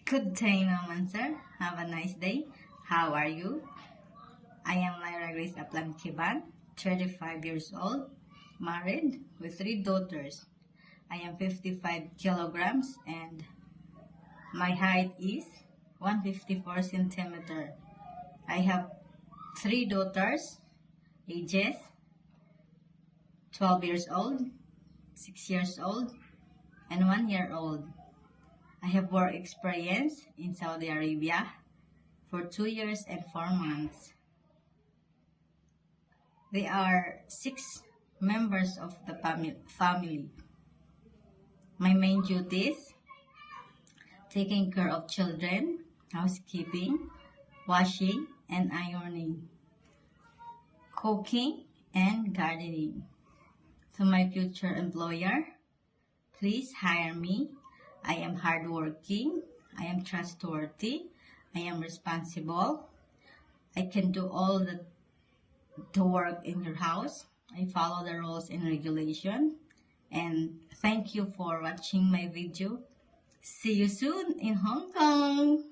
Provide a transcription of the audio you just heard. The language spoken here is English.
Good day naman, sir. Have a nice day. How are you? I am Lyra Grace Aplanquiban, 35 years old, married with 3 daughters. I am 55 kilograms and my height is 154 centimeter. I have 3 daughters, ages 12 years old, 6 years old, and 1 year old. I have work experience in Saudi Arabia for 2 years and 4 months. They are 6 members of the family. My main duties: taking care of children, housekeeping, washing and ironing, cooking and gardening. To my future employer, please hire me. I am hardworking, I am trustworthy, I am responsible, I can do all the work in your house, I follow the rules and regulation, and thank you for watching my video. See you soon in Hong Kong!